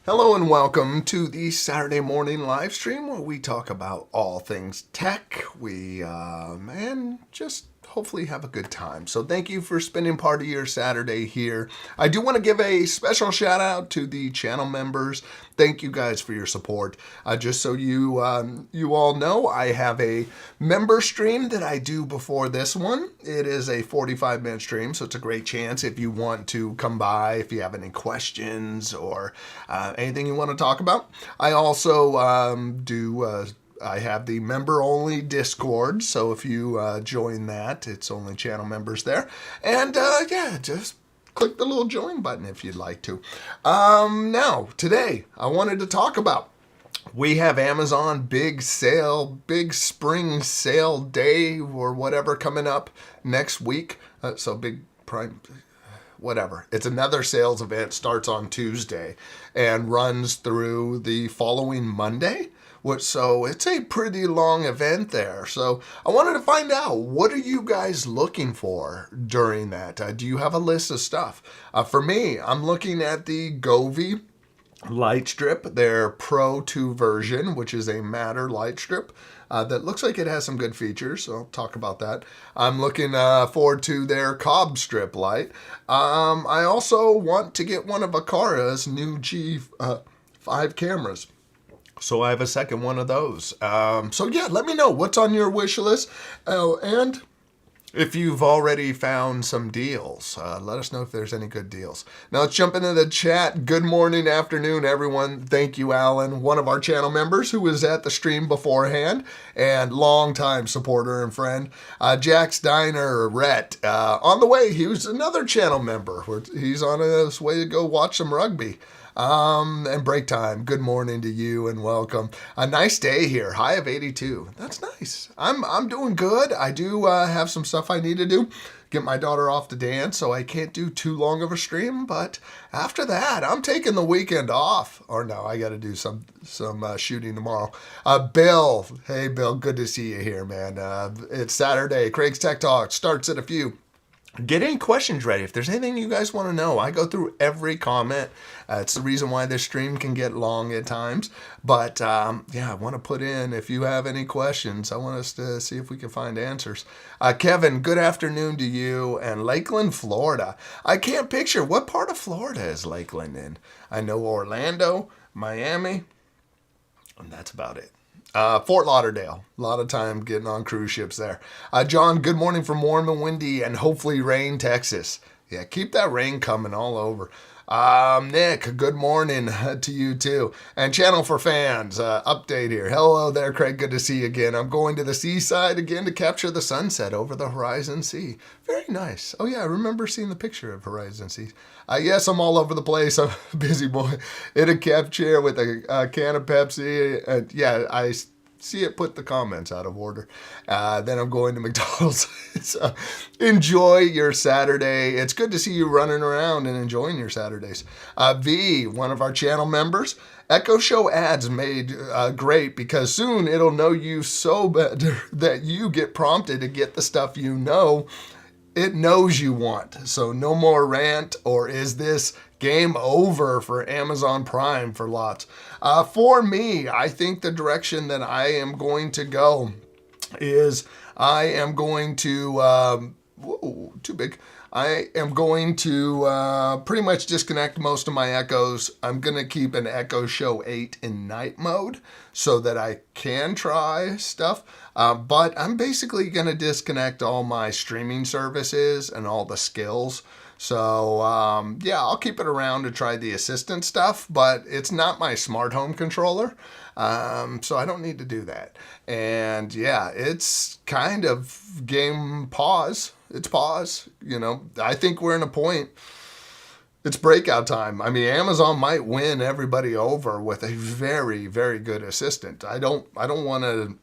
Hello and welcome to the Saturday morning live stream where we talk about all things tech. And just hopefully have a good time. So thank you for spending part of your Saturday here. I do want to give a special shout out to the channel members. Thank you guys for your support. Just so you all know, I have a member stream that I do before this one. It is a 45-minute stream, so it's a great chance if you want to come by, if you have any questions or anything you want to talk about. I also I have the member-only Discord, so if you join that, it's only channel members there. And just click the little join button if you'd like to. Now, today, I wanted to talk about, we have Amazon big sale, big spring sale day or whatever coming up next week. So big prime, whatever. It's another sales event, starts on Tuesday and runs through the following Monday. So it's a pretty long event there. So I wanted to find out, what are you guys looking for during that? Do you have a list of stuff? For me, I'm looking at the Govee light strip, their Pro 2 version, which is a matter light strip. That looks like it has some good features, so I'll talk about that. I'm looking forward to their Cobb strip light. I also want to get one of Aqara's new G5 cameras. So I have a second one of those. So yeah, let me know what's on your wish list. Oh, and if you've already found some deals, let us know if there's any good deals. Now let's jump into the chat. Good morning, afternoon, everyone. Thank you, Alan, one of our channel members who was at the stream beforehand and longtime supporter and friend. Jack's Diner, Rhett, on the way. He was another channel member. He's on his way to go watch some rugby. And break time. Good morning to you and welcome. A nice day here. High of 82. That's nice. I'm doing good. I do have some stuff I need to do. Get my daughter off to dance, so I can't do too long of a stream. But after that, I'm taking the weekend off. Or no, I got to do some shooting tomorrow. Bill. Hey, Bill. Good to see you here, man. It's Saturday. Craig's Tech Talk starts at a few. Get any questions ready. If there's anything you guys want to know, I go through every comment. It's the reason why this stream can get long at times. But I want to put in, if you have any questions, I want us to see if we can find answers. Kevin, good afternoon to you. And Lakeland, Florida. I can't picture, what part of Florida is Lakeland in? I know Orlando, Miami, and that's about it. Fort Lauderdale, a lot of time getting on cruise ships there. John, good morning from warm and windy and hopefully rain, Texas. Yeah, keep that rain coming all over. Nick, good morning to you too. And Channel for Fans, update here. Hello there, Craig. Good to see you again. I'm going to the seaside again to capture the sunset over the Horizon Sea. Very nice. Oh yeah, I remember seeing the picture of Horizon Sea. Yes, I'm all over the place. I'm a busy boy in a camp chair with a can of Pepsi. I see it put the comments out of order. Then I'm going to McDonald's. So enjoy your Saturday. It's good to see you running around and enjoying your Saturdays. V, one of our channel members. Echo Show ads made great because soon it'll know you so better that you get prompted to get the stuff you know it knows you want. So no more rant or is this game over for Amazon Prime for lots. For me, I think the direction that I am going to go is I am going to, too big. I am going to pretty much disconnect most of my Echoes. I'm going to keep an Echo Show 8 in night mode so that I can try stuff. But I'm basically going to disconnect all my streaming services and all the skills. So, I'll keep it around to try the assistant stuff, but it's not my smart home controller. So I don't need to do that. And yeah, it's kind of game pause. It's pause. I think we're in a point. It's breakout time. I mean, Amazon might win everybody over with a very, very good assistant. I don't want to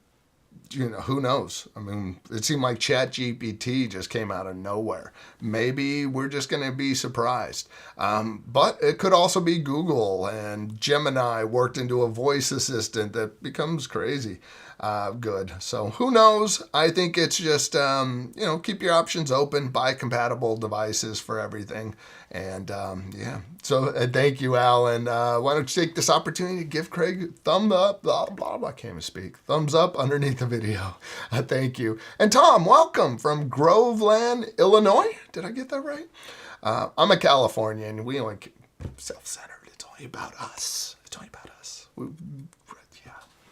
who knows? I mean, it seemed like ChatGPT just came out of nowhere. Maybe we're just going to be surprised. But it could also be Google and Gemini worked into a voice assistant that becomes crazy good. So who knows? I think it's just, keep your options open, buy compatible devices for everything. And so thank you, Alan. Why don't you take this opportunity to give Craig a thumb up, blah, blah, blah, I can't even speak, thumbs up underneath the video. Thank you. And Tom, welcome from Groveland, Illinois. Did I get that right? I'm a Californian. We only self-centered. It's only about us.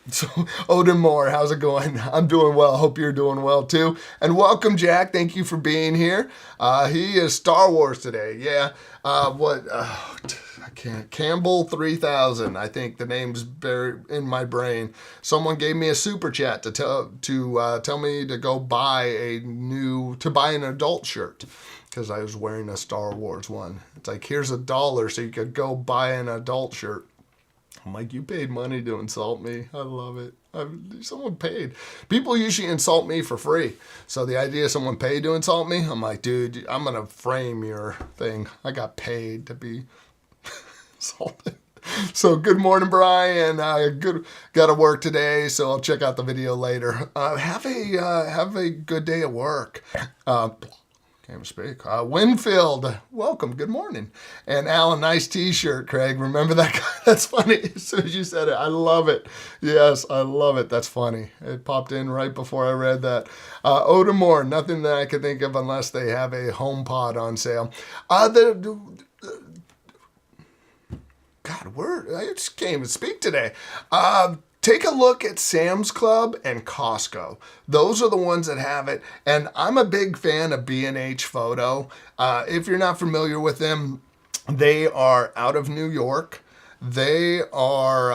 So, Odin Moore, how's it going? I'm doing well. Hope you're doing well too. And welcome, Jack. Thank you for being here. He is Star Wars today. Yeah. I can't. Campbell 3000. I think the name's buried in my brain. Someone gave me a super chat to tell me to go buy an adult shirt because I was wearing a Star Wars one. It's like, here's $1 so you could go buy an adult shirt. I'm like, you paid money to insult me. I love it. Someone paid. People usually insult me for free. So the idea of someone paid to insult me, I'm like, dude, I'm going to frame your thing. I got paid to be insulted. So good morning, Brian. Got to work today, so I'll check out the video later. Have a good day at work. Can't speak. Winfield, welcome. Good morning. And Alan, nice T-shirt, Craig. Remember that guy? That's funny. As soon as you said it, I love it. Yes, I love it. That's funny. It popped in right before I read that. Odamore, nothing that I could think of unless they have a HomePod on sale. I just can't even speak today. Take a look at Sam's Club and Costco. Those are the ones that have it. And I'm a big fan of B&H Photo. If you're not familiar with them, they are out of New York. They were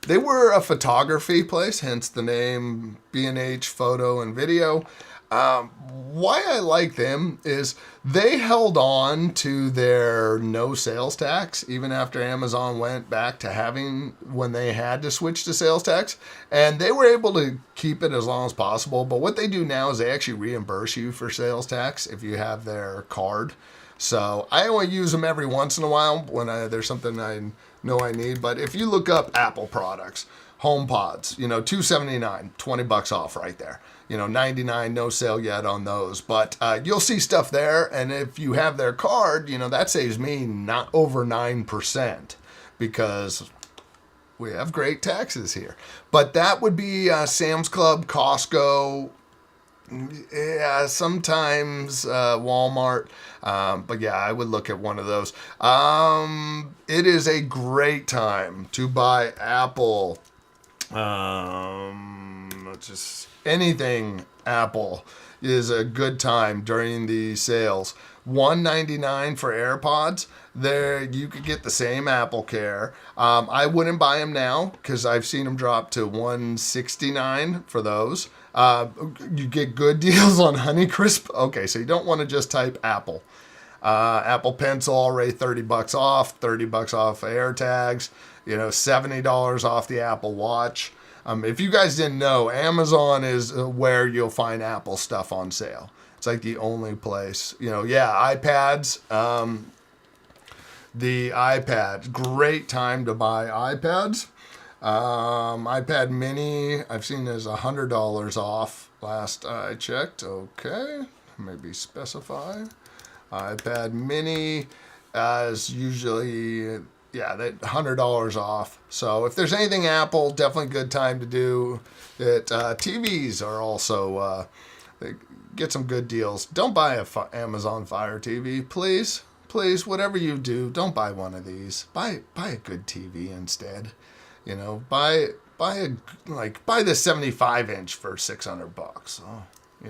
a photography place, hence the name B&H Photo and Video. Why I like them is they held on to their no sales tax even after Amazon went back to having when they had to switch to sales tax, and they were able to keep it as long as possible. But what they do now is they actually reimburse you for sales tax if you have their card. So I only use them every once in a while when there's something I know I need. But if you look up Apple products, HomePods, $279, $20 off right there. $99, no sale yet on those, but you'll see stuff there. And if you have their card, that saves me not over 9% because we have great taxes here. But that would be Sam's Club, Costco, yeah, sometimes Walmart. But yeah, I would look at one of those. It is a great time to buy Apple. Just anything Apple is a good time during the sales. $199 for AirPods. There you could get the same Apple Care. I wouldn't buy them now because I've seen them drop to $169 for those. You get good deals on Honeycrisp. Okay, so you don't want to just type Apple. Apple Pencil already $30 off, $30 off AirTags, $70 off the Apple Watch. If you guys didn't know, Amazon is where you'll find Apple stuff on sale. It's like the only place, iPads, the iPad, great time to buy iPads. iPad mini, I've seen as $100 off last I checked. Okay, maybe specify. iPad mini is usually, that $100 off. So if there's anything Apple, definitely a good time to do it. TVs are also, they get some good deals. Don't buy a Amazon Fire TV, please. Please, whatever you do, don't buy one of these. Buy a good TV instead. Buy the 75-inch for $600.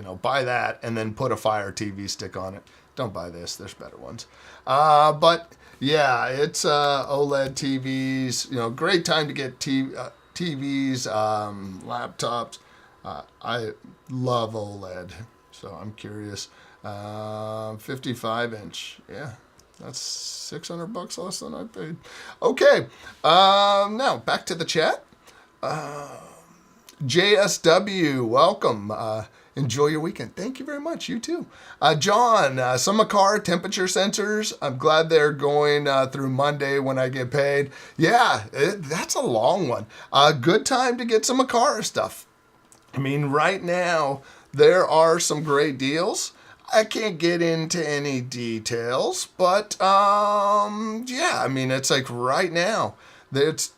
Oh, buy that and then put a Fire TV stick on it. Don't buy this. There's better ones. But yeah, it's OLED TVs. Great time to get TVs, laptops. I love OLED, so I'm curious. 55-inch. Yeah, that's $600 less than I paid. Okay, now back to the chat. JSW, welcome. Enjoy your weekend. Thank you very much. You too. John, some Aqara temperature sensors. I'm glad they're going through Monday when I get paid. Yeah, that's a long one. Good time to get some Aqara stuff. I mean, right now, there are some great deals. I can't get into any details, but yeah, I mean, it's like right now, it's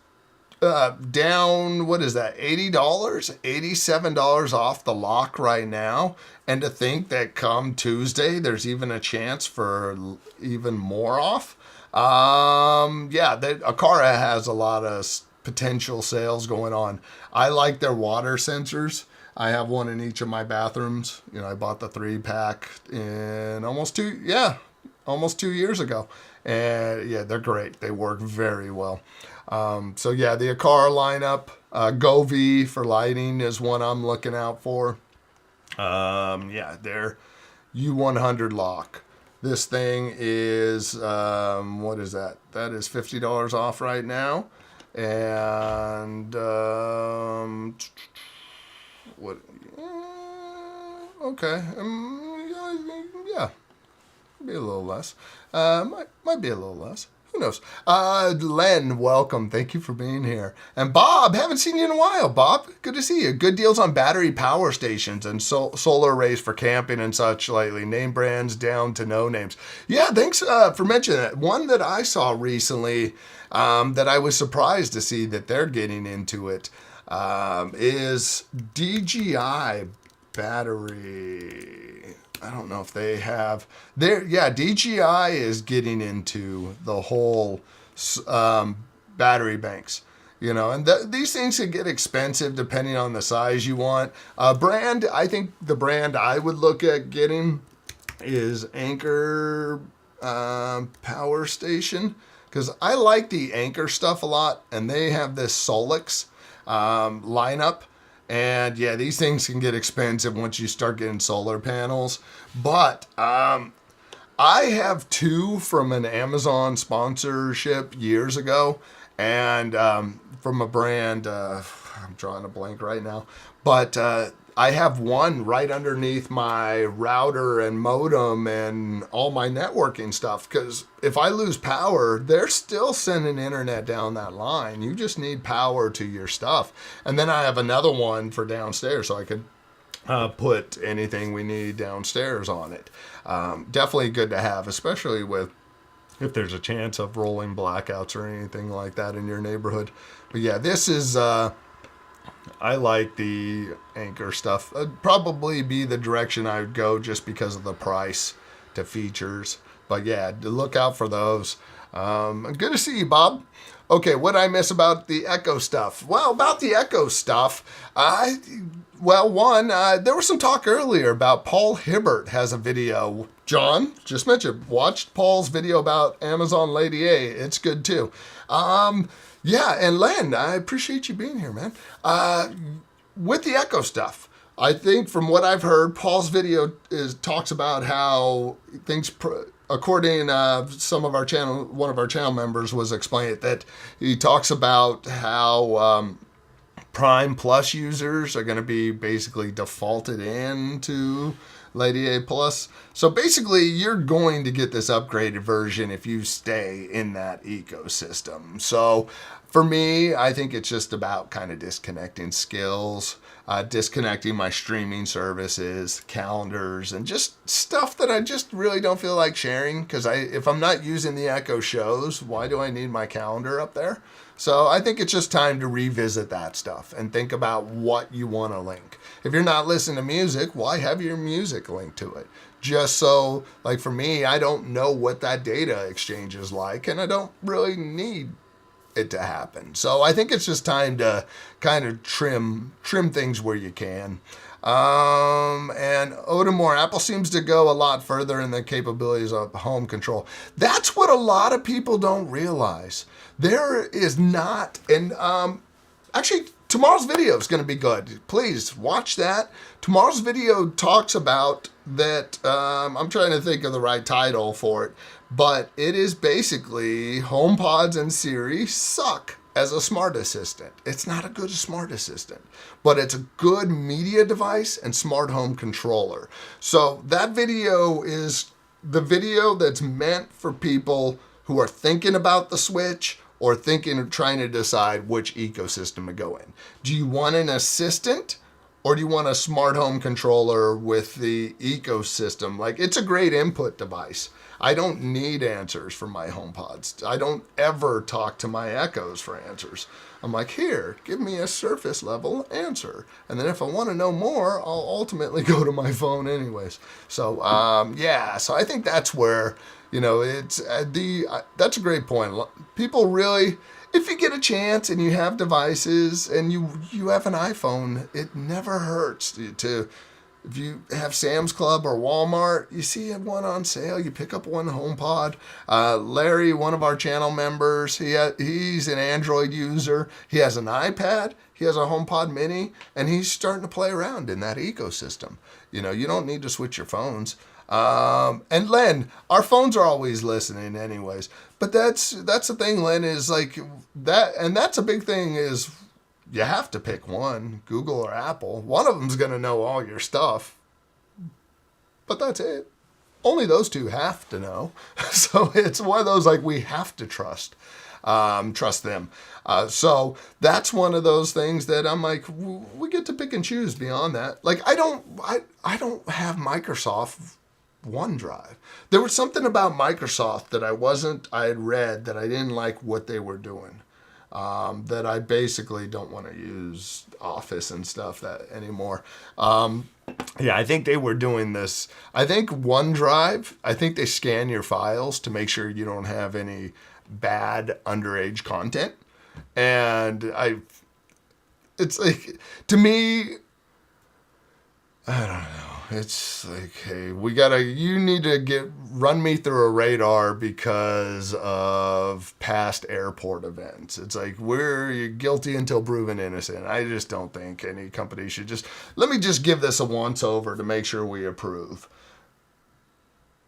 down, what is that, $80, $87 off the lock right now. And to think that come Tuesday, there's even a chance for even more off. Yeah, Aqara has a lot of potential sales going on. I like their water sensors. I have one in each of my bathrooms. You know, I bought the 3-pack in almost 2 years ago. And yeah, they're great. They work very well. So yeah, the Aqara lineup, GoV for lighting is one I'm looking out for. Yeah, their U100 lock. This thing is, what is that? That is $50 off right now. And, what? Okay. Yeah. Be a little less. Might be a little less. Who knows? Len, welcome. Thank you for being here. And Bob, haven't seen you in a while. Bob, good to see you. Good deals on battery power stations and solar arrays for camping and such lately. Name brands down to no names. Yeah, thanks for mentioning that. One that I saw recently that I was surprised to see that they're getting into it is DJI battery. I don't know if they have there. Yeah, DJI is getting into the whole battery banks, you know, and these things can get expensive depending on the size you want. Brand, I think the brand I would look at getting is Anchor Power Station, because I like the Anchor stuff a lot, and they have this Solix lineup. And yeah, these things can get expensive once you start getting solar panels. But I have 2 from an Amazon sponsorship years ago. And from a brand, I'm drawing a blank right now. But I have one right underneath my router and modem and all my networking stuff. Because if I lose power, they're still sending internet down that line. You just need power to your stuff. And then I have another one for downstairs, so I could put anything we need downstairs on it. Definitely good to have, especially with if there's a chance of rolling blackouts or anything like that in your neighborhood. But yeah, this is... I like the Anchor stuff. It'd probably be the direction I would go just because of the price to features. But yeah, look out for those. Good to see you, Bob. Okay, what I miss about the Echo stuff? Well, about the Echo stuff, there was some talk earlier about Paul Hibbert has a video. John, just mentioned, watched Paul's video about Amazon Lady A. It's good too. Yeah, and Len, I appreciate you being here, man. With the Echo stuff, I think from what I've heard, Paul's video talks about how things, according some of our channel, one of our channel members was explaining it, that he talks about how Prime Plus users are going to be basically defaulted into Lady A Plus. So basically, you're going to get this upgraded version if you stay in that ecosystem. So for me, I think it's just about kind of disconnecting skills, disconnecting my streaming services, calendars, and just stuff that I just really don't feel like sharing. Because if I'm not using the Echo shows, why do I need my calendar up there? So I think it's just time to revisit that stuff and think about what you want to link. If you're not listening to music, why have your music linked to it? Just so, like for me, I don't know what that data exchange is like, and I don't really need it to happen. So I think it's just time to kind of trim things where you can. And Odemore, Apple seems to go a lot further in the capabilities of home control. That's what a lot of people don't realize. There is not, and actually tomorrow's video is going to be good. Please watch that. Tomorrow's video talks about that, I'm trying to think of the right title for it, but it is basically HomePods and Siri suck. as a smart assistant. It's not a good smart assistant, but it's a good media device and smart home controller. So that video is the video that's meant for people who are thinking about the Switch or thinking of trying to decide which ecosystem to go in. Do you want an assistant or do you want a smart home controller with the ecosystem? Like, it's a great input device. I don't need answers from my HomePods. I don't ever talk to my Echoes for answers. I'm like, here, give me a surface level answer. And then if I want to know more, I'll ultimately go to my phone anyways. So, so I think that's where, it's that's a great point. People really, if you get a chance and you have devices and you have an iPhone, it never hurts to if you have Sam's Club or Walmart, you see one on sale, you pick up one HomePod. Larry, one of our channel members, he's an Android user. He has an iPad, he has a HomePod mini, and he's starting to play around in that ecosystem. You don't need to switch your phones. And Len, our phones are always listening anyways. But that's the thing, Len, is like that, and that's a big thing is you have to pick one, Google or Apple. One of them's going to know all your stuff. But that's it. Only those two have to know. So it's one of those, like, we have to trust them. So that's one of those things that I'm like, we get to pick and choose beyond that. Like, I don't have Microsoft OneDrive. There was something about Microsoft that I had read that I didn't like what they were doing. That I basically don't want to use Office and stuff that anymore. I think they were doing this. I think OneDrive, they scan your files to make sure you don't have any bad underage content. And it's like, to me, I don't know. It's like, hey, you need to run me through a radar because of past airport events. It's like, you're guilty until proven innocent. I just don't think any company should let me just give this a once over to make sure we approve.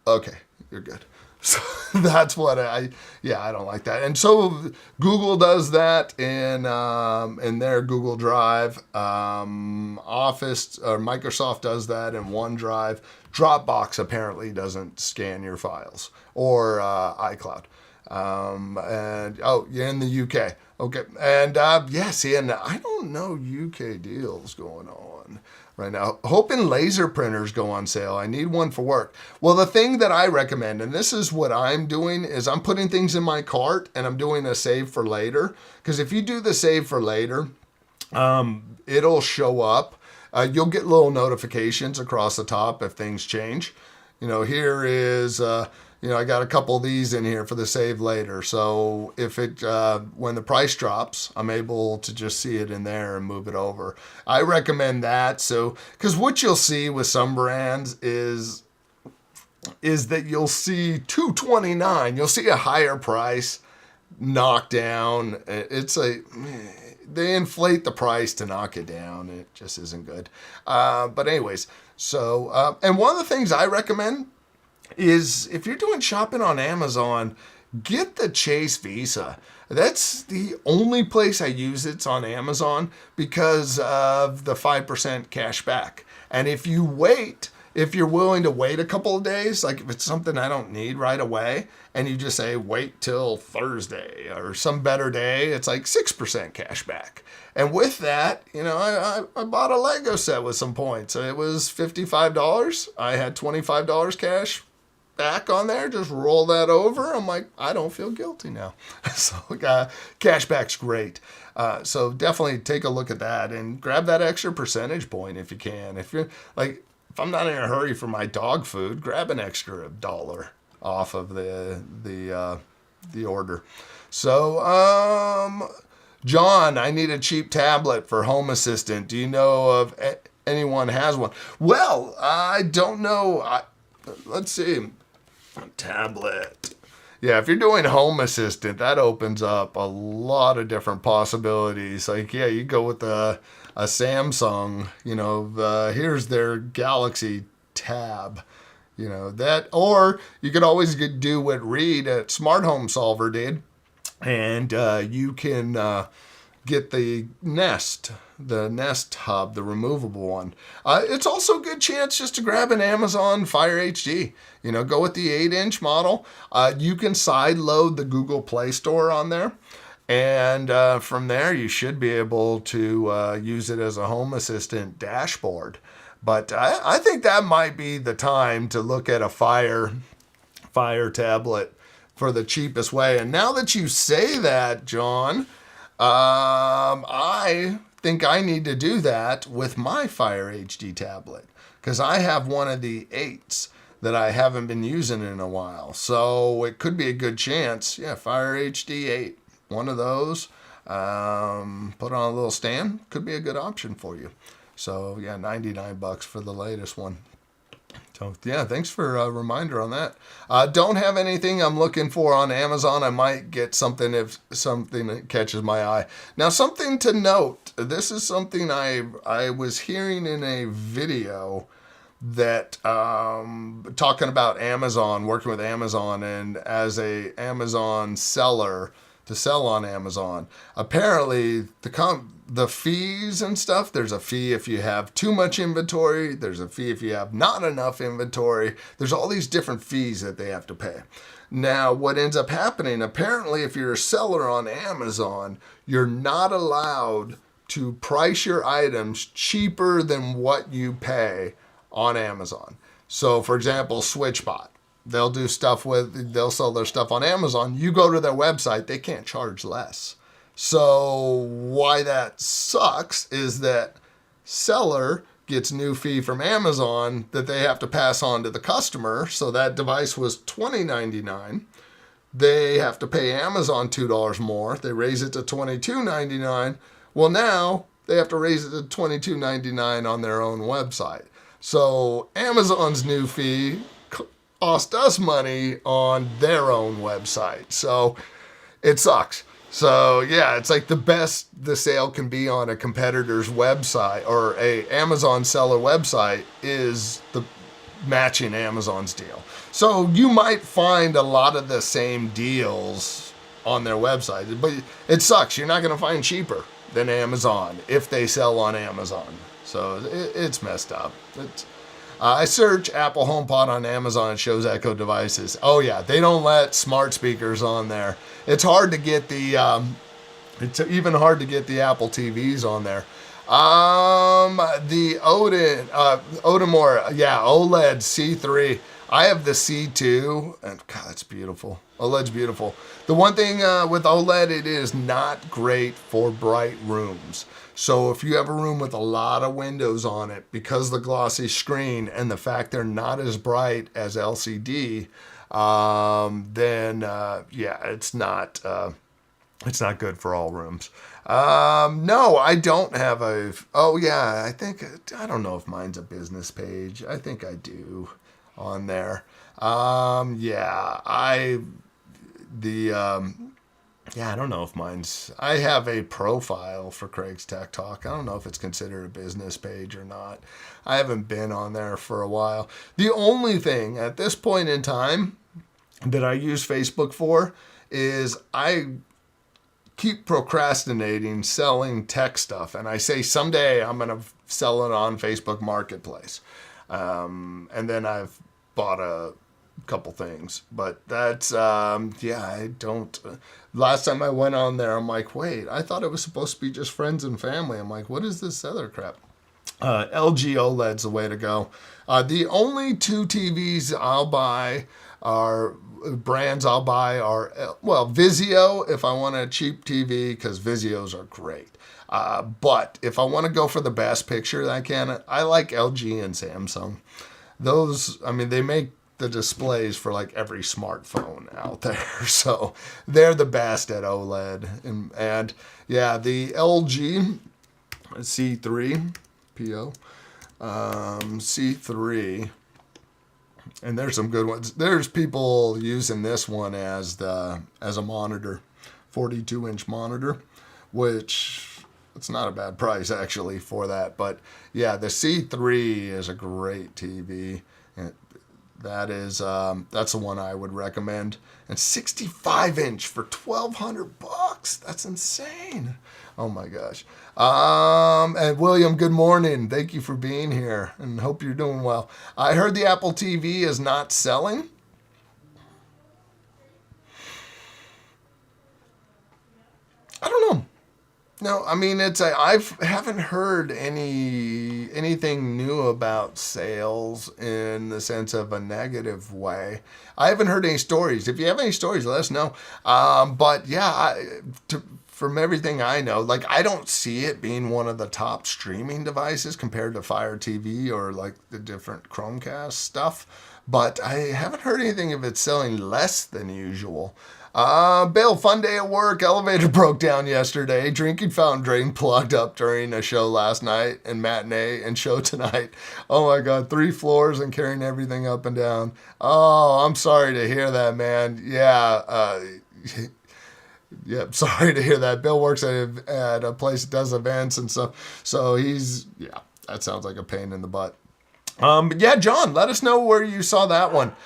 Okay, you're good. So that's what I don't like that. And so Google does that in their Google Drive. Office or Microsoft does that in OneDrive. Dropbox apparently doesn't scan your files, or iCloud. In the UK. Okay. And and I don't know UK deals going on right now. Hoping laser printers go on sale. I need one for work. Well, the thing that I recommend, and this is what I'm doing, is I'm putting things in my cart and I'm doing a save for later. Because if you do the save for later, it'll show up. You'll get little notifications across the top if things change. Here is, I got a couple of these in here for the save later. So if when the price drops, I'm able to just see it in there and move it over. I recommend that. So, because what you'll see with some brands is that you'll see $229. You'll see a higher price knocked down. It's they inflate the price to knock it down. It just isn't good. But anyways, so, and one of the things I recommend is if you're doing shopping on Amazon, get the Chase Visa. That's the only place I use it's on Amazon because of the 5% cash back. And if you're willing to wait a couple of days, like if it's something I don't need right away, and you just say, wait till Thursday or some better day, it's like 6% cash back. And with that, I bought a Lego set with some points. It was $55. I had $25 cash back on there. Just roll that over. I'm like, I don't feel guilty now. So cashback's great. So definitely take a look at that and grab that extra percentage point if you can. If I'm not in a hurry for my dog food, grab an extra $1 off of the order. So, John, I need a cheap tablet for Home Assistant. Do you know of anyone has one? Well, I don't know. Let's see. A tablet. Yeah, if you're doing Home Assistant, that opens up a lot of different possibilities. Like, yeah, you go with a Samsung, here's their Galaxy Tab, that, or you could always do what Reed at Smart Home Solver did and you can get the Nest Hub, the removable one. It's also a good chance just to grab an Amazon Fire HD. Go with the 8-inch model. You can side load the Google Play Store on there. And from there, you should be able to use it as a home assistant dashboard. But I think that might be the time to look at a Fire tablet for the cheapest way. And now that you say that, John, I think I need to do that with my Fire HD tablet, because I have one of the 8s that I haven't been using in a while. So it could be a good chance. Yeah, Fire HD 8, one of those, put on a little stand, could be a good option for you. So yeah, $99 for the latest one. So yeah, thanks for a reminder on that. Don't have anything I'm looking for on Amazon. I might get something if something catches my eye. Now, something to note. This is something I was hearing in a video that talking about Amazon, working with Amazon, and as a Amazon seller to sell on Amazon. Apparently, the fees and stuff, there's a fee if you have too much inventory. There's a fee if you have not enough inventory. There's all these different fees that they have to pay. Now, what ends up happening, apparently, if you're a seller on Amazon, you're not allowed to price your items cheaper than what you pay on Amazon. So, for example, SwitchBot. They'll sell their stuff on Amazon. You go to their website, they can't charge less. So why that sucks is that seller gets new fee from Amazon that they have to pass on to the customer. So that device was $20.99. They have to pay Amazon $2 more. They raise it to $22.99. Well, now they have to raise it to $22.99 on their own website. So Amazon's new fee cost us money on their own website. So it sucks. So yeah, it's like the best the sale can be on a competitor's website or a Amazon seller website is the matching Amazon's deal. So you might find a lot of the same deals on their website, but it sucks. You're not going to find cheaper than Amazon if they sell on Amazon. So it's messed up. I search Apple HomePod on Amazon, it shows Echo devices. Oh yeah, they don't let smart speakers on there. It's hard to get it's even hard to get the Apple TVs on there. The Odemore, yeah, OLED C3. I have the C2, and God, it's beautiful. OLED's beautiful. The one thing with OLED, it is not great for bright rooms. So if you have a room with a lot of windows on it, because the glossy screen and the fact they're not as bright as LCD, then it's not good for all rooms. No, I don't have I don't know if mine's a business page. I think I do on there. I don't know if mine's... I have a profile for Craig's Tech Talk. I don't know if it's considered a business page or not. I haven't been on there for a while. The only thing at this point in time that I use Facebook for is I keep procrastinating selling tech stuff. And I say someday I'm going to sell it on Facebook Marketplace. And then I've bought a couple things, but that's I don't. Last time I went on there, I'm like, wait, I thought it was supposed to be just friends and family. I'm like, what is this other crap? LG OLED's the way to go. The only two TVs I'll buy are Vizio if I want a cheap TV, because Vizios are great. But if I want to go for the best picture that I can, I like LG and Samsung. Those, they make the displays for like every smartphone out there. So they're the best at OLED. And yeah, the LG C3 PO, C3, and there's some good ones. There's people using this one as a monitor, 42-inch monitor, which it's not a bad price actually for that. But yeah, the C3 is a great TV. And That is that's the one I would recommend. And 65-inch for $1,200. That's insane. Oh my gosh. And William, good morning. Thank you for being here and hope you're doing well. I heard the Apple TV is not selling. I don't know. No, I mean I haven't heard anything new about sales in the sense of a negative way. I haven't heard any stories. If you have any stories, let us know. But yeah, from everything I know, like I don't see it being one of the top streaming devices compared to Fire TV or like the different Chromecast stuff. But I haven't heard anything of it selling less than usual. Bill, fun day at work. Elevator broke down yesterday. Drinking fountain drain plugged up during a show last night and matinee and show tonight. Oh my God, 3 floors and carrying everything up and down. Oh, I'm sorry to hear that, man. Yeah, yeah, sorry to hear that. Bill works at a place that does events and stuff. So yeah, that sounds like a pain in the butt. But yeah, John, let us know where you saw that one.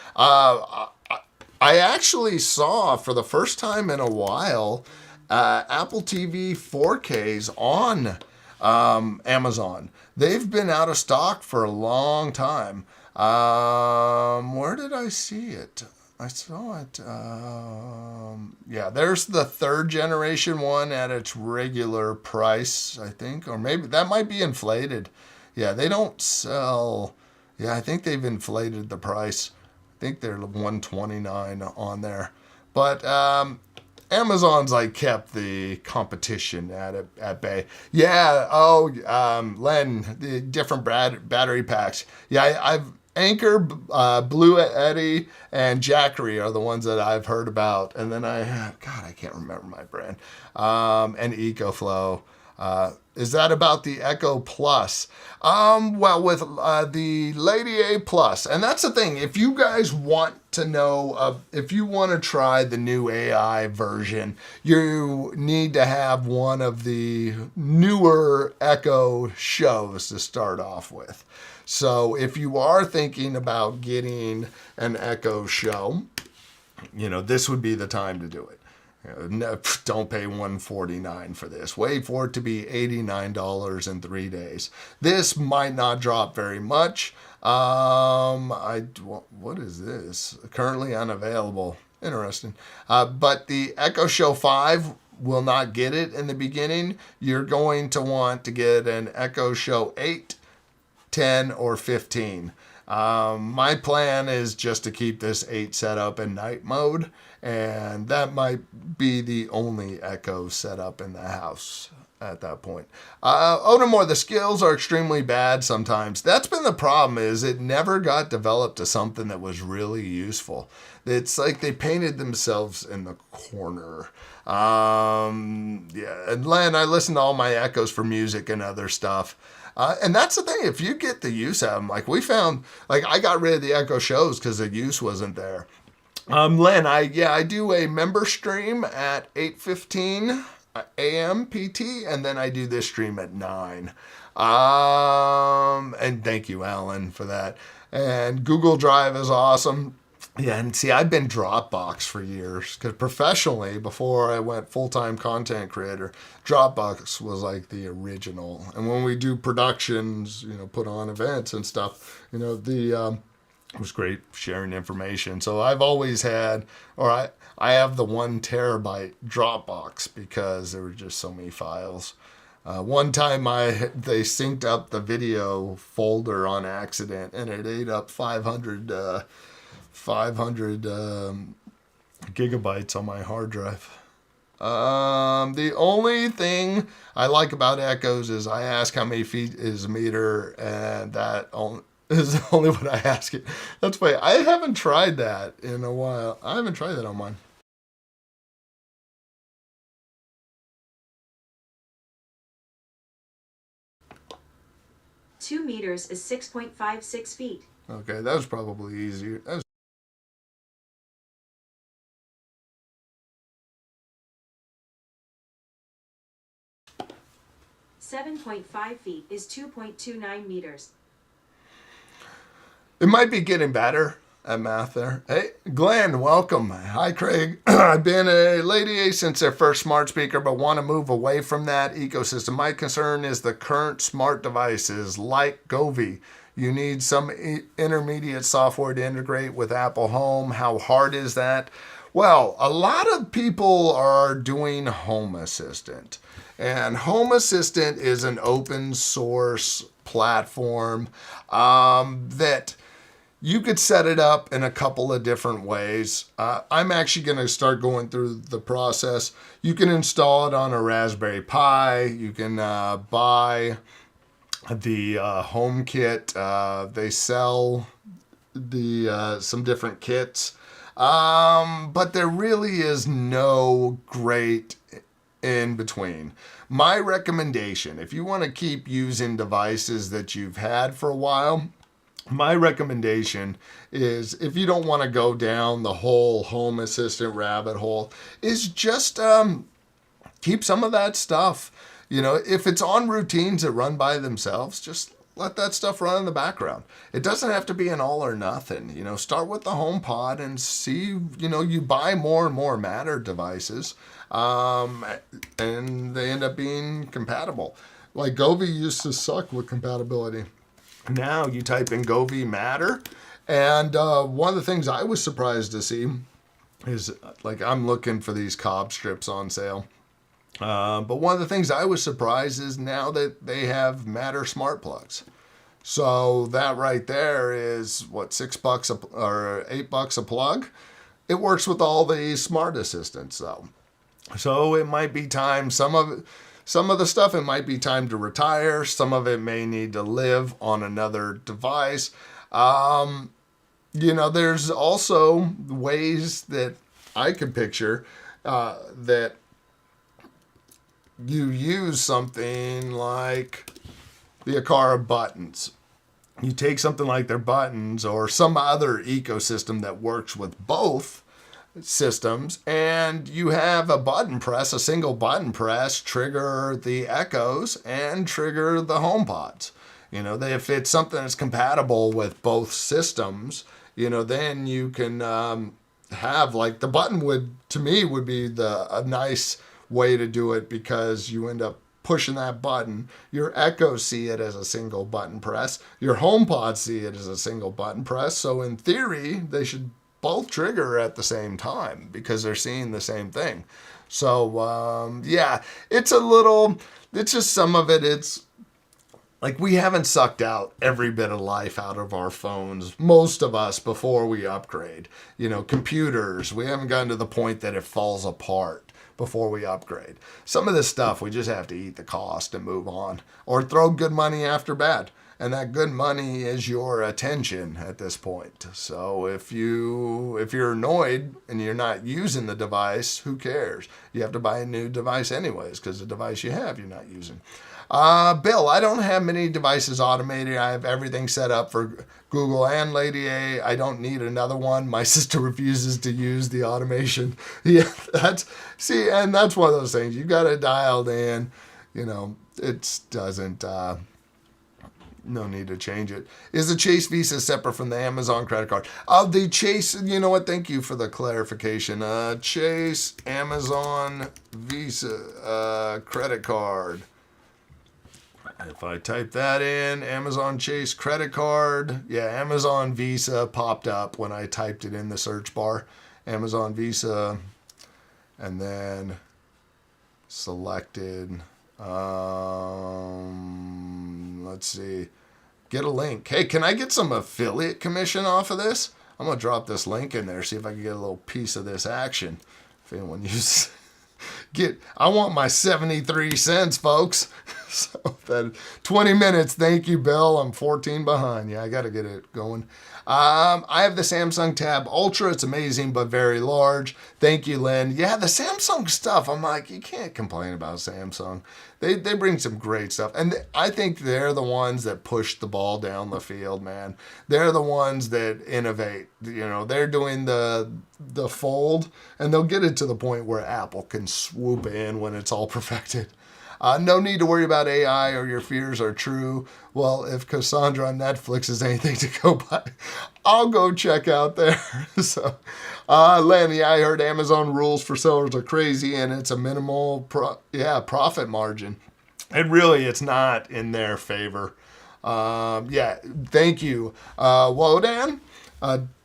I actually saw for the first time in a while Apple TV 4Ks on Amazon. They've been out of stock for a long time. Where did I see it? I saw it. Yeah, there's the 3rd generation one at its regular price, I think. Or maybe that might be inflated. Yeah, they don't sell. Yeah, I think they've inflated the price. I think they're $129 on there. But Amazon's like kept the competition at bay. Yeah. Oh, Len, the different battery packs. Yeah, I've Anchor, Blue Eddy, and Jackery are the ones that I've heard about. And then I can't remember my brand. And EcoFlow. Is that about the Echo Plus? Well, with the Lady A Plus, and that's the thing. If you guys want to know, if you want to try the new AI version, you need to have one of the newer Echo shows to start off with. So if you are thinking about getting an Echo show, this would be the time to do it. No, don't pay $149 for this. Wait for it to be $89 in 3 days. This might not drop very much. What is this? Currently unavailable. Interesting. But the Echo Show 5 will not get it in the beginning. You're going to want to get an Echo Show 8, 10, or 15. My plan is just to keep this 8 set up in night mode, and that might be the only Echo set up in the house at that point. Odemore, the skills are extremely bad sometimes. That's been the problem, is it never got developed to something that was really useful. It's like they painted themselves in the corner. Yeah, and Len, I listen to all my Echoes for music and other stuff. And that's the thing, if you get the use out of them, like we found, like I got rid of the Echo shows because the use wasn't there. Len, I do a member stream at 8:15 a.m. PT, and then I do this stream at 9. And thank you, Alan, for that. And Google Drive is awesome. Yeah, and see, I've been Dropbox for years, because professionally, before I went full-time content creator, Dropbox was like the original. And when we do productions, put on events and stuff, it was great sharing information. So I've always had, I have the 1 terabyte Dropbox because there were just so many files. One time they synced up the video folder on accident, and it ate up 500 gigabytes on my hard drive. The only thing I like about Echoes is I ask how many feet is a meter, and that is only what I ask it. That's why I haven't tried that in a while. I haven't tried that on mine. Two meters is 6.56 feet. Okay, that was probably easier. 7.5 feet is 2.29 meters. It might be getting better. math there. Hey, Glenn, welcome. Hi, Craig. I've been a Lady A since their first smart speaker, but want to move away from that ecosystem. My concern is the current smart devices like Govee. You need some intermediate software to integrate with Apple Home. How hard is that? Well, a lot of people are doing Home Assistant. And Home Assistant is an open source platform that you could set it up in a couple of different ways. I'm actually going to start going through the process. You can install it on a Raspberry Pi. You can buy the home kit. They sell some different kits. But there really is no great in between. My recommendation, if you want to keep using devices that you've had for a while, my recommendation is, if you don't want to go down the whole Home Assistant rabbit hole, is just keep some of that stuff. You know, if it's on routines that run by themselves, just let that stuff run in the background. It doesn't have to be an all or nothing. You know, start with the HomePod and see, you know, you buy more and more Matter devices, and they end up being compatible. Like Govee used to suck with compatibility. Now you type in Govee Matter, and one of the things I was surprised to see is, like, I'm looking for these cob strips on sale. But one of the things I was surprised is now that they have Matter smart plugs. So that right there is what, $6 or $8 a plug. It works with all the smart assistants though. So it might be time, some of the stuff, it might be time to retire. Some of it may need to live on another device. You know, there's also ways that I could picture that you use something like the Aqara buttons. You take something like their buttons or some other ecosystem that works with both systems, and you have a button press, a single button press, trigger the Echoes and trigger the HomePods. You know, if it's something that's compatible with both systems, you know, then you can have, like, the button would be a nice way to do it, because you end up pushing that button. Your Echoes see it as a single button press. Your HomePods see it as a single button press. So in theory, they should both trigger at the same time because they're seeing the same thing. So yeah, it's just some of it. It's like we haven't sucked out every bit of life out of our phones, most of us, before we upgrade. You know, computers, we haven't gotten to the point that it falls apart before we upgrade. Some of this stuff, we just have to eat the cost and move on, or throw good money after bad. And that good money is your attention at this point. So if you're annoyed and you're not using the device, who cares? You have to buy a new device anyways, because the device you have, you're not using. Bill, I don't have many devices automated. I have everything set up for Google and Lady A. I don't need another one. My sister refuses to use the automation. Yeah, and that's one of those things. You got it dialed in. You know, it doesn't. No need to change it. Is the Chase Visa separate from the Amazon credit card? The Chase, you know what? Thank you for the clarification. Chase, Amazon, Visa, credit card. If I type that in, Amazon Chase credit card, yeah, Amazon Visa popped up when I typed it in the search bar. Amazon Visa, and then selected, let's see, get a link. Hey, can I get some affiliate commission off of this? I'm going to drop this link in there, see if I can get a little piece of this action. If anyone uses I want my 73 cents, folks. So that 20 minutes. Thank you, Bill. I'm 14 behind. Yeah, I got to get it going. I have the Samsung Tab Ultra. It's amazing, but very large. Thank you, Lynn. Yeah, the Samsung stuff. I'm like, you can't complain about Samsung. They bring some great stuff. And I think they're the ones that push the ball down the field, man. They're the ones that innovate. You know, they're doing the fold, and they'll get it to the point where Apple can swoop in when it's all perfected. No need to worry about AI or your fears are true. Well, if Cassandra on Netflix is anything to go by, I'll go check out there. So, Lenny, I heard Amazon rules for sellers are crazy and it's a minimal profit margin. And really, it's not in their favor. Yeah, thank you. Wodan,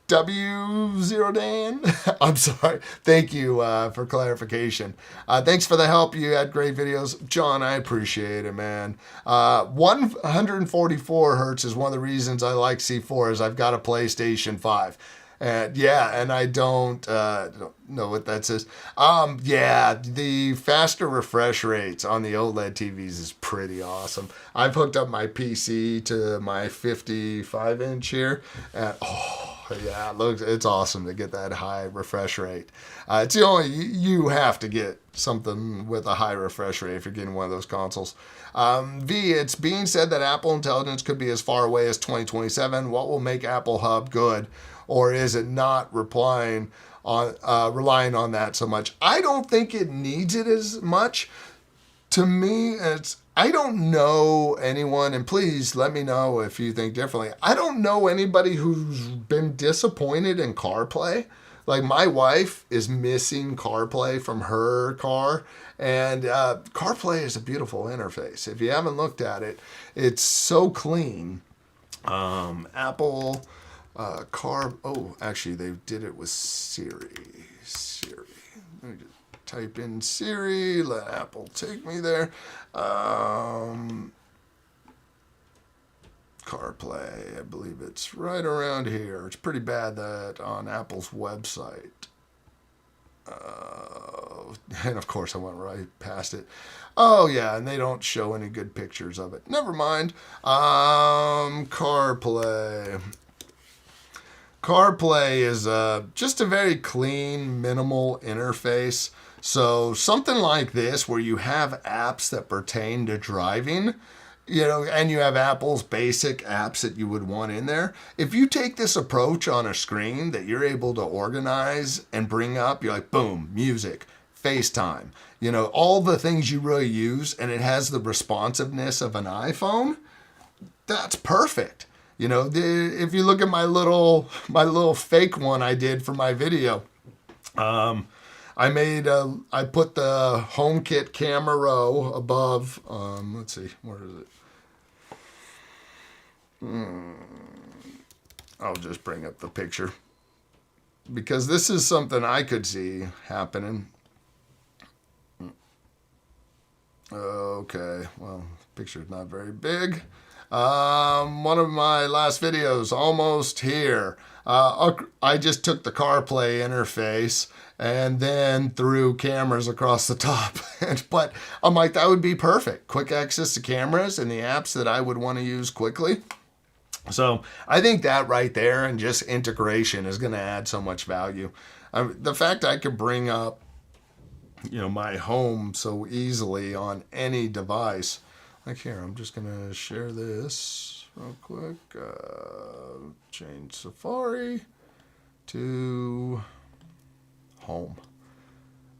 W0Dan, I'm sorry. Thank you for clarification. Thanks for the help. You had great videos. John, I appreciate it, man. 144 hertz is one of the reasons I like C4 is I've got a PlayStation 5. And I don't know what that says. The faster refresh rates on the OLED TVs is pretty awesome. I've hooked up my PC to my 55-inch here, and it's awesome to get that high refresh rate. It's the only you have to get something with a high refresh rate if you're getting one of those consoles. It's being said that Apple Intelligence could be as far away as 2027. What will make Apple Hub good? Or is it not relying on that so much? I don't think it needs it as much. To me, I don't know anyone, and please let me know if you think differently. I don't know anybody who's been disappointed in CarPlay. Like my wife is missing CarPlay from her car, and CarPlay is a beautiful interface. If you haven't looked at it, it's so clean. Apple... actually they did it with Siri. Let me just type in Siri, let Apple take me there. CarPlay, I believe it's right around here. It's pretty bad that on Apple's website. And of course I went right past it. Oh yeah, and they don't show any good pictures of it. Never mind. CarPlay. CarPlay is just a very clean, minimal interface. So something like this where you have apps that pertain to driving, and you have Apple's basic apps that you would want in there. If you take this approach on a screen that you're able to organize and bring up, you're like, boom, music, FaceTime, all the things you really use, and it has the responsiveness of an iPhone, that's perfect. If you look at my little fake one I did for my video, I put the HomeKit camera row above. Let's see, where is it? I'll just bring up the picture because this is something I could see happening. Okay, well, picture's not very big. One of my last videos, almost here. I just took the CarPlay interface and then threw cameras across the top. But I'm like, that would be perfect. Quick access to cameras and the apps that I would want to use quickly. So I think that right there and just integration is going to add so much value. The fact I could bring up, my home so easily on any device. Like here, I'm just going to share this real quick. Change Safari to home.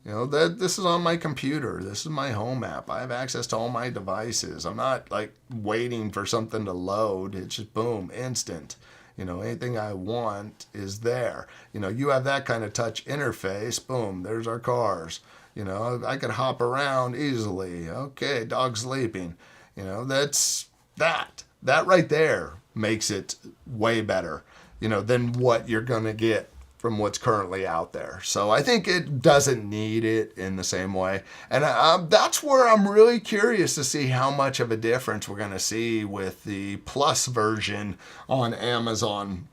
This is on my computer. This is my home app. I have access to all my devices. I'm not like waiting for something to load. It's just boom, instant. Anything I want is there. You have that kind of touch interface. Boom, there's our cars. I could hop around easily. Okay, dog's sleeping. That's that right there makes it way better, than what you're going to get from what's currently out there. So I think it doesn't need it in the same way. And that's where I'm really curious to see how much of a difference we're going to see with the Plus version on Amazon.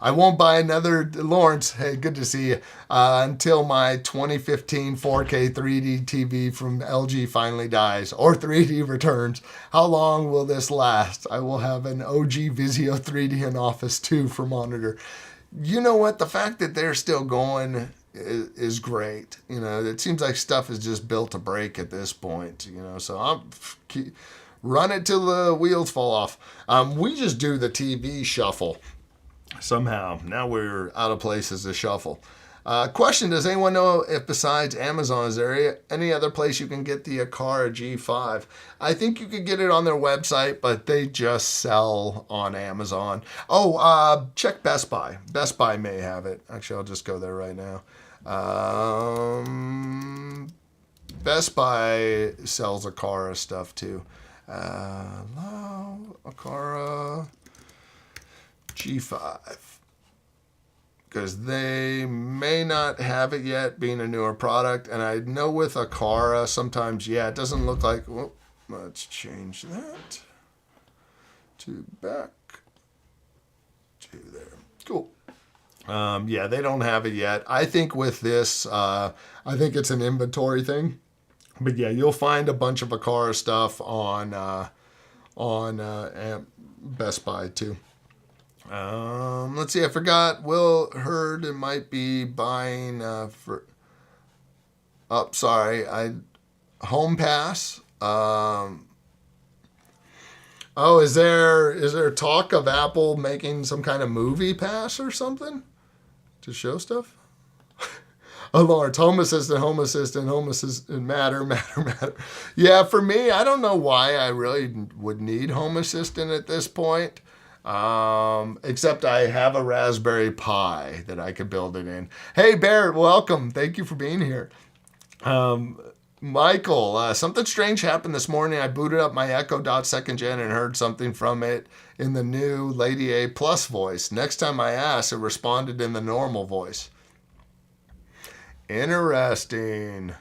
I won't buy another, Lawrence, hey, good to see you, until my 2015 4K 3D TV from LG finally dies or 3D returns. How long will this last? I will have an OG Vizio 3D in Office 2 for monitor. You know what? The fact that they're still going is great. It seems like stuff is just built to break at this point, so I'll run it till the wheels fall off. We just do the TV shuffle. Somehow, now we're out of places to shuffle. Question, does anyone know if besides Amazon, is there any other place you can get the Aqara G5? I think you could get it on their website, but they just sell on Amazon. Oh, check Best Buy. Best Buy may have it. Actually, I'll just go there right now. Best Buy sells Aqara stuff too. Aqara G5. Because they may not have it yet, being a newer product. And I know with Aqara, sometimes, yeah, it doesn't look like... Well, let's change that to back to there. Cool. Yeah, they don't have it yet. I think with this, I think it's an inventory thing. But yeah, you'll find a bunch of Aqara stuff on Best Buy too. Let's see. I forgot. Will Heard might be buying for. Oh, sorry. Home Pass. Oh, is there talk of Apple making some kind of movie pass or something to show stuff? Oh, Lord, Home Assistant, matter. Yeah, for me, I don't know why I really would need Home Assistant at this point. Except I have a Raspberry Pi that I could build it in. Hey, Barrett, welcome. Thank you for being here. Michael, something strange happened this morning. I booted up my Echo Dot 2nd Gen and heard something from it in the new Lady A Plus voice. Next time I asked, it responded in the normal voice. Interesting.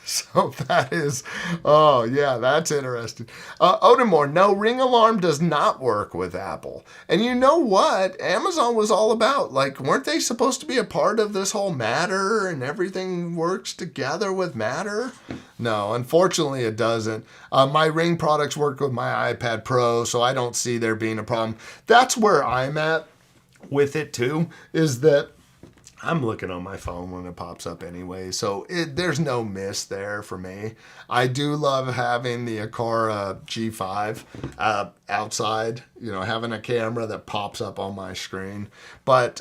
So that is, oh yeah, that's interesting. Odemore, no, Ring Alarm does not work with Apple. And you know what? Amazon was all about, like, weren't they supposed to be a part of this whole Matter and everything works together with Matter? No, unfortunately it doesn't. My Ring products work with my iPad Pro, so I don't see there being a problem. That's where I'm at with it too, is that I'm looking on my phone when it pops up anyway, so there's no miss there for me. I do love having the Aqara G5 outside, having a camera that pops up on my screen. But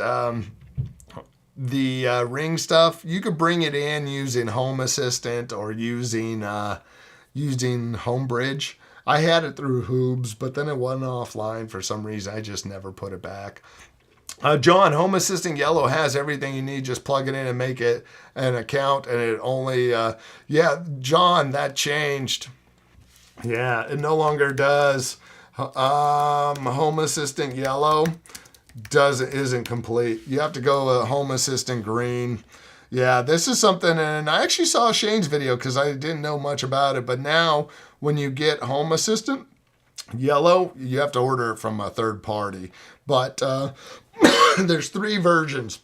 the Ring stuff, you could bring it in using Home Assistant or using Homebridge. I had it through Hoobs, but then it went offline for some reason. I just never put it back. John, Home Assistant Yellow has everything you need. Just plug it in and make it an account. And it only, John, that changed. Yeah, it no longer does. Home Assistant Yellow isn't complete. You have to go with Home Assistant Green. Yeah, this is something, and I actually saw Shane's video because I didn't know much about it. But now when you get Home Assistant Yellow, you have to order it from a third party. But there's 3 versions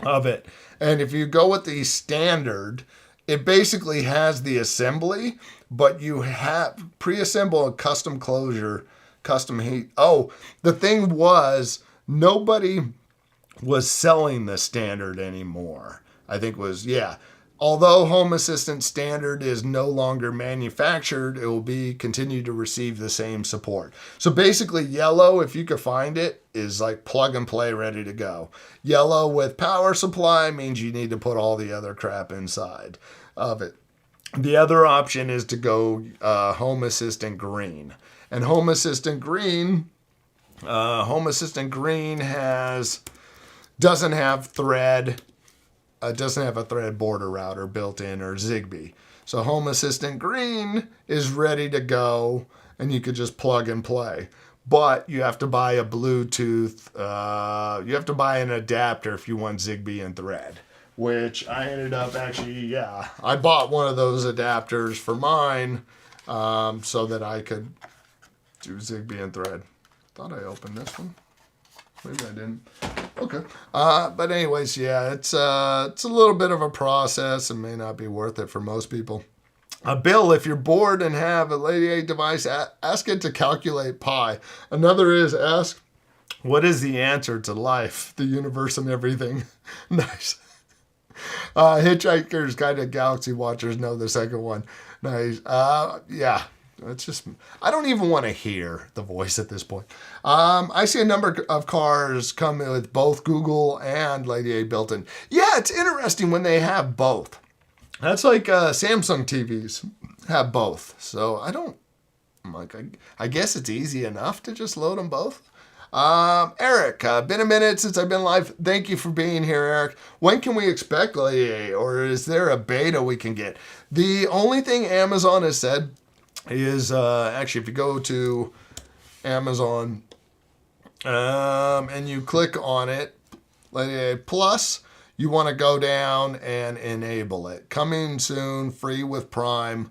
of it. And if you go with the standard, it basically has the assembly, but you have pre-assemble a custom closure, custom heat. Oh, the thing was, nobody was selling the standard anymore. I think although Home Assistant Standard is no longer manufactured, it will continue to receive the same support. So basically, Yellow, if you could find it, is like plug and play, ready to go. Yellow with power supply means you need to put all the other crap inside of it. The other option is to go Home Assistant Green. And Home Assistant Green doesn't have thread. It doesn't have a thread border router built in or Zigbee. So Home Assistant Green is ready to go and you could just plug and play. But you have to buy a Bluetooth, you have to buy an adapter if you want Zigbee and thread. Which I ended up I bought one of those adapters for mine so that I could do Zigbee and thread. Thought I opened this one. Maybe I didn't. Okay. But anyways, it's a little bit of a process and may not be worth it for most people. Bill, if you're bored and have a Lady A device, ask it to calculate pi. Another is ask, what is the answer to life, the universe, and everything? Nice. Hitchhiker's Guide to Galaxy Watchers know the second one. Nice. It's just, I don't even want to hear the voice at this point. I see a number of cars come with both Google and Lady A built in. Yeah, it's interesting when they have both. That's like Samsung TVs have both. So I guess it's easy enough to just load them both. Eric, been a minute since I've been live. Thank you for being here, Eric. When can we expect Lady A, or is there a beta we can get? The only thing Amazon has said is, actually, if you go to Amazon and you click on it, Lady A Plus, you want to go down and enable it. Coming soon, free with Prime.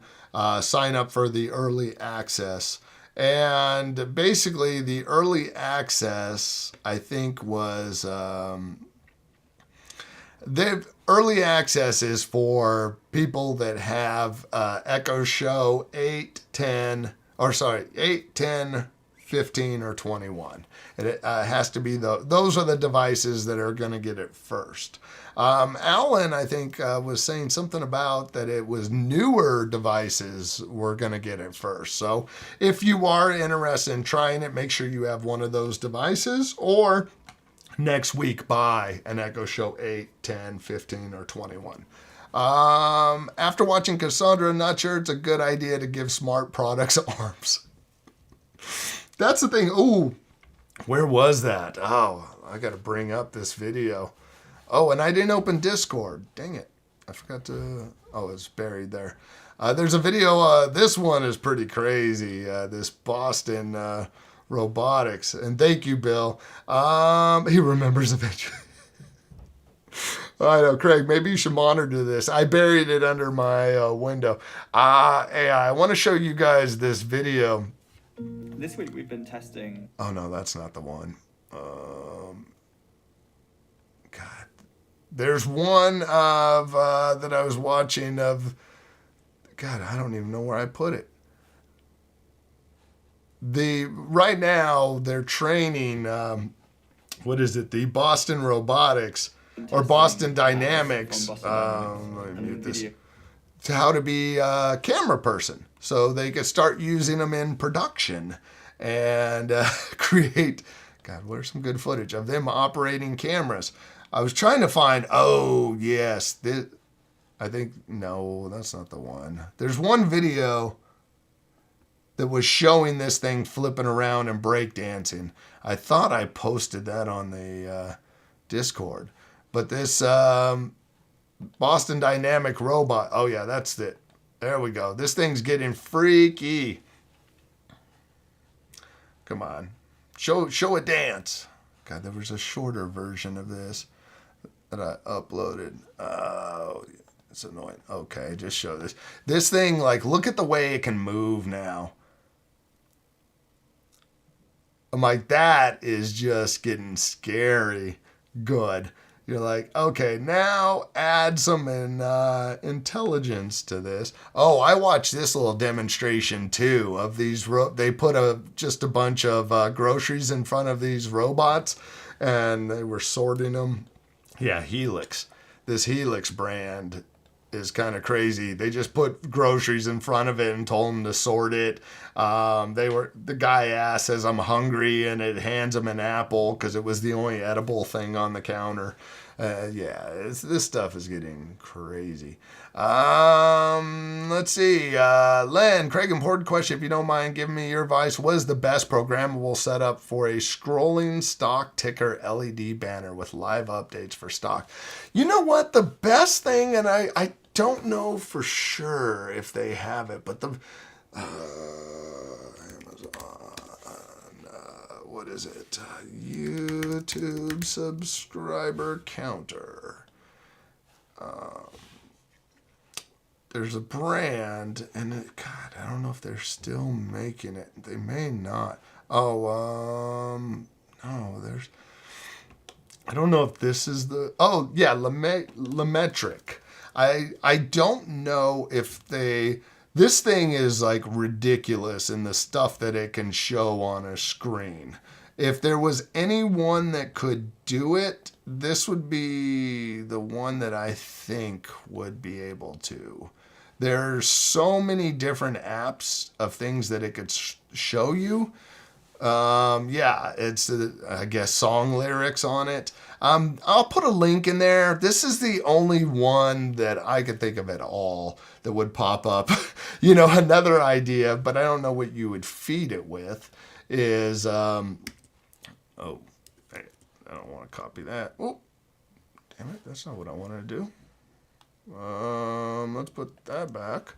Sign up for the early access. And basically, the early access, I think, was the early access is for people that have Echo Show 8, 10, 15, or 21. It has to be those are the devices that are going to get it first. Alan, I think, was saying something about that it was newer devices were going to get it first. So if you are interested in trying it, make sure you have one of those devices, or next week buy an Echo Show 8, 10, 15, or 21. After watching Cassandra, not sure it's a good idea to give smart products arms. That's the thing. Ooh, where was that? Oh, I got to bring up this video. Oh, and I didn't open Discord. Dang it. I forgot to... Oh, it's buried there. There's a video. This one is pretty crazy. This Boston robotics. And thank you, Bill. He remembers eventually. I know, Craig, maybe you should monitor this. I buried it under my window. Hey, I want to show you guys this video. This week we've been testing... Oh, no, that's not the one. God. There's one of that I was watching of... God, I don't even know where I put it. Right now, they're training... what is it? The Boston Robotics or Boston Dynamics. Let me mute this. To how to be a camera person, so they could start using them in production and create. God, where's some good footage of them operating cameras? I was trying to find. Oh yes, I think no, that's not the one. There's one video that was showing this thing flipping around and breakdancing. I thought I posted that on the Discord, but this Boston Dynamic robot. Oh yeah, that's it. There we go. This thing's getting freaky. Come on, show a dance. God, there was a shorter version of this that I uploaded. Oh, it's annoying. Okay, just show this. This thing, like, look at the way it can move now. I'm like, that is just getting scary good. You're like, okay, now add some intelligence to this. Oh, I watched this little demonstration too of these. They put just a bunch of groceries in front of these robots, and they were sorting them. Yeah, Helix. This Helix brand is kind of crazy. They just put groceries in front of it and told them to sort it. The guy says, I'm hungry, and it hands him an apple because it was the only edible thing on the counter. This stuff is getting crazy. Let's see. Len, Craig, important question. If you don't mind giving me your advice, what is the best programmable setup for a scrolling stock ticker LED banner with live updates for stock? You know what? The best thing, and I don't know for sure if they have it, but the Amazon, what is it? YouTube subscriber counter. There's a brand, and God, I don't know if they're still making it. They may not. Oh, no, there's. I don't know if this is the. Oh, yeah, Lemetric. I don't know if they. This thing is like ridiculous in the stuff that it can show on a screen. If there was anyone that could do it, this would be the one that I think would be able to. There's so many different apps of things that it could show you. Yeah, it's, I guess, song lyrics on it. I'll put a link in there. This is the only one that I could think of at all that would pop up. Another idea, but I don't know what you would feed it with, is, I don't want to copy that. Oh, damn it, that's not what I wanted to do. Let's put that back.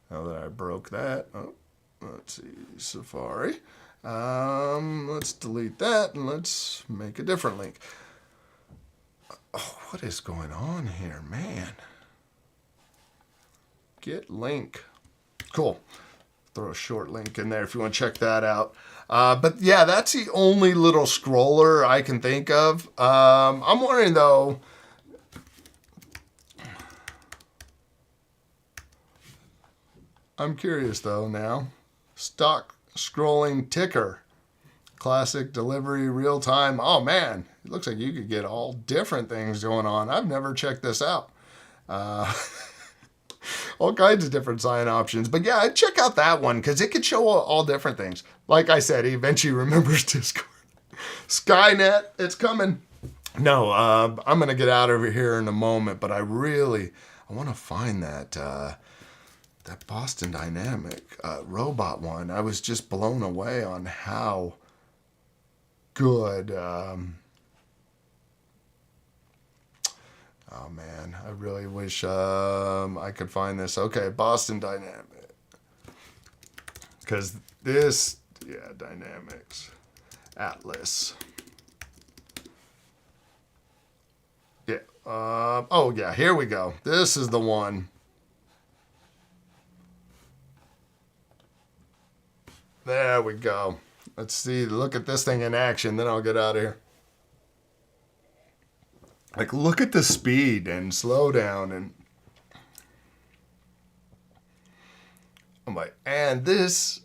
Now that I broke that. Oh, let's see, Safari. Let's delete that and let's make a different link. Oh, what is going on here, man? Get link. Cool. Throw a short link in there if you want to check that out. But yeah, that's the only little scroller I can think of. I'm wondering though, I'm curious though now. Stock scrolling ticker. Classic delivery real time. Oh man, it looks like you could get all different things going on. I've never checked this out. All kinds of different sign options. But yeah, I'd check out that one because it could show all different things. Like I said, he eventually remembers Discord. Skynet, it's coming. No, I'm going to get out over here in a moment, but I want to find that Boston Dynamic robot one. I was just blown away on how good. Oh man, I really wish I could find this. Okay, Boston Dynamic. Because this, yeah, Dynamics. Atlas. Yeah. Oh yeah, here we go. This is the one. There we go. Let's see, look at this thing in action, then I'll get out of here. Like, look at the speed and slow down. And I'm like, and this,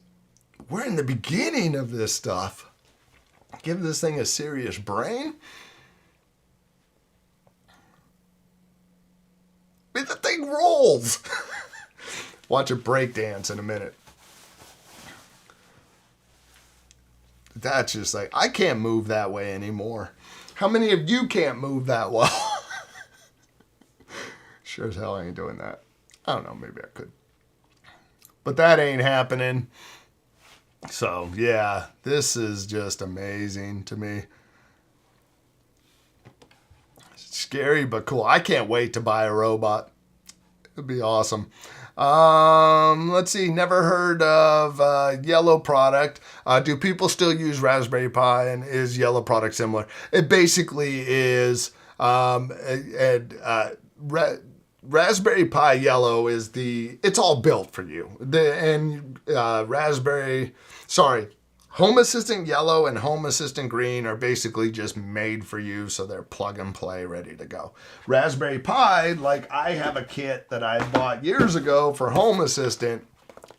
we're in the beginning of this stuff. Give this thing a serious brain. I mean, the thing rolls. Watch it break dance in a minute. That's just like, I can't move that way anymore. How many of you can't move that well? Sure as hell I ain't doing that. I don't know, maybe I could. But that ain't happening. So, yeah, this is just amazing to me. It's scary, but cool. I can't wait to buy a robot. It'd be awesome. Let's see. Never heard of Yellow product. Do people still use Raspberry Pi, and is Yellow product similar? It basically is. Raspberry Pi Yellow is it's all built for you. Home Assistant Yellow and Home Assistant Green are basically just made for you, so they're plug and play, ready to go. Raspberry Pi, like I have a kit that I bought years ago for Home Assistant,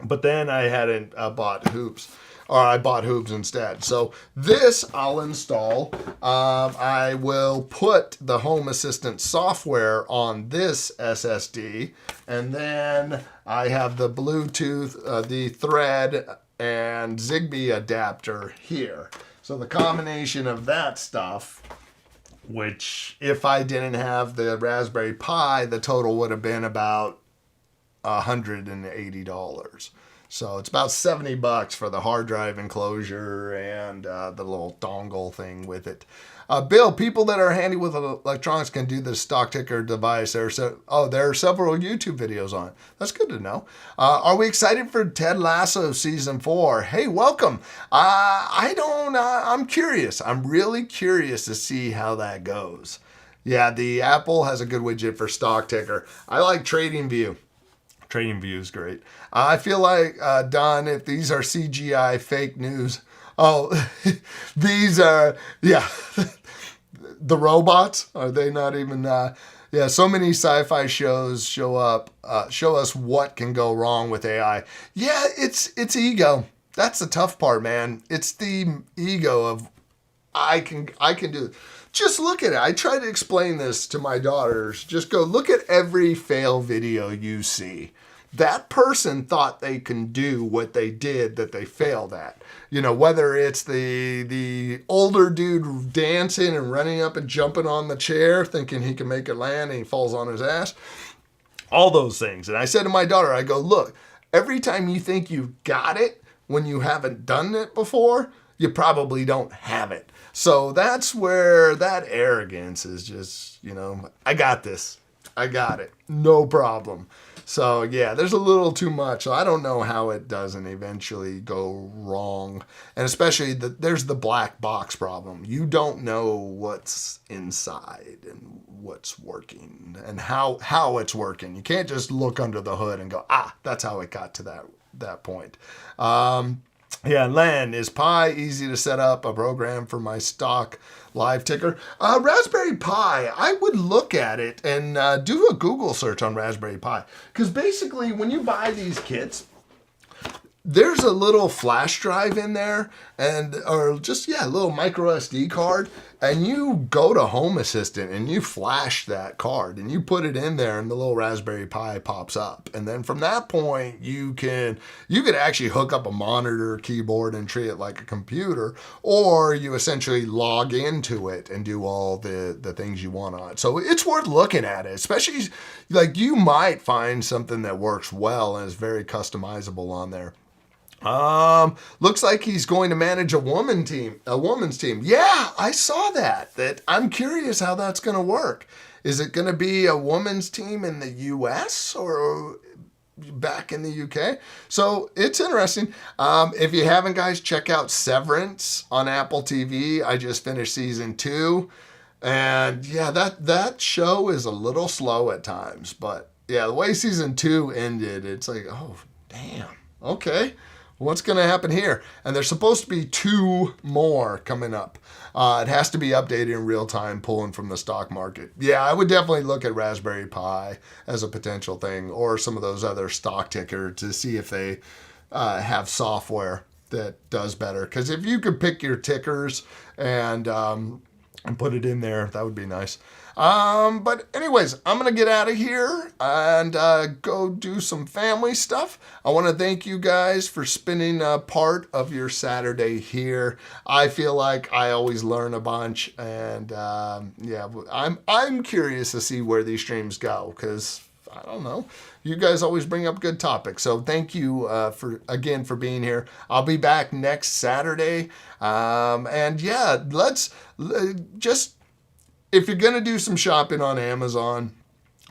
but then I hadn't bought Hoops, or I bought Hoops instead. So this I'll install. I will put the Home Assistant software on this SSD, and then I have the Bluetooth, the Thread, and Zigbee adapter here. So the combination of that stuff, which if I didn't have the Raspberry Pi, the total would have been about $180. So it's about $70 for the hard drive enclosure and the little dongle thing with it. Bill, people that are handy with electronics can do the stock ticker device. There are several YouTube videos on it. That's good to know. Are we excited for Ted Lasso season 4? Hey, welcome. I'm curious. I'm really curious to see how that goes. Yeah, the Apple has a good widget for stock ticker. I like TradingView. TradingView is great. I feel like, Don, if these are CGI fake news, these are, yeah, the robots, are they not even, yeah, so many sci-fi shows show us what can go wrong with AI. Yeah, it's ego. That's the tough part, man. It's the ego of, I can do it. Just look at it. I try to explain this to my daughters. Just go look at every fail video you see. that person thought they can do what they did that they failed at. You know, whether it's the older dude dancing and running up and jumping on the chair thinking he can make it land and he falls on his ass, all those things. And I said to my daughter, I go, look, every time you think you've got it when you haven't done it before, you probably don't have it. So that's where that arrogance is just, you know, I got this. I got it. No problem. So yeah, there's a little too much. So I don't know how it doesn't eventually go wrong. And especially there's the black box problem. You don't know what's inside and what's working and how it's working. You can't just look under the hood and go, that's how it got to that point. Yeah, Len, is Pi easy to set up a program for my stock live ticker? Raspberry Pi, I would look at it and do a Google search on Raspberry Pi. Because basically, when you buy these kits, there's a little flash drive in there or just a little micro SD card, and you go to Home Assistant and you flash that card and you put it in there and the little Raspberry Pi pops up. And then from that point, you could actually hook up a monitor, keyboard, and treat it like a computer, or you essentially log into it and do all the things you want on it. So it's worth looking at it, especially like you might find something that works well and is very customizable on there. Looks like he's going to manage a women's team. Yeah, I saw that I'm curious how that's going to work. Is it going to be a women's team in the US or back in the UK? So it's interesting. If you haven't, guys, check out Severance on Apple TV. I just finished season 2. And yeah, that show is a little slow at times, but yeah, the way season 2 ended, it's like, oh, damn. Okay. What's going to happen here? And there's supposed to be 2 more coming up. It has to be updated in real time, pulling from the stock market. Yeah, I would definitely look at Raspberry Pi as a potential thing, or some of those other stock ticker to see if they have software that does better. Because if you could pick your tickers and put it in there, that would be nice. But anyways, I'm going to get out of here and go do some family stuff. I want to thank you guys for spending part of your Saturday here. I feel like I always learn a bunch, and I'm curious to see where these streams go, because I don't know. You guys always bring up good topics. So thank you for being here. I'll be back next Saturday. Let's just, if you're going to do some shopping on Amazon,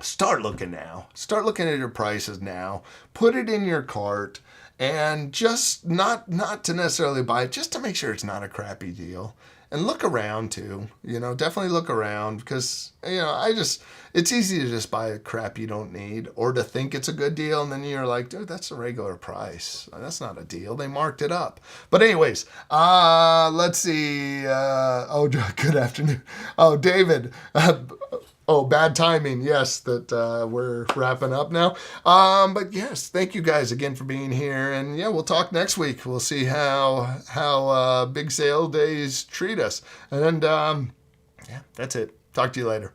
start looking now. Start looking at your prices now. Put it in your cart, and just not to necessarily buy it, just to make sure it's not a crappy deal. And look around too, definitely look around, because, it's easy to just buy a crap you don't need, or to think it's a good deal. And then you're like, dude, that's a regular price. That's not a deal. They marked it up. But anyways, let's see. Good afternoon. Oh, David. Bad timing. Yes, that we're wrapping up now. But yes, thank you guys again for being here. And yeah, we'll talk next week. We'll see how big sale days treat us. And that's it. Talk to you later.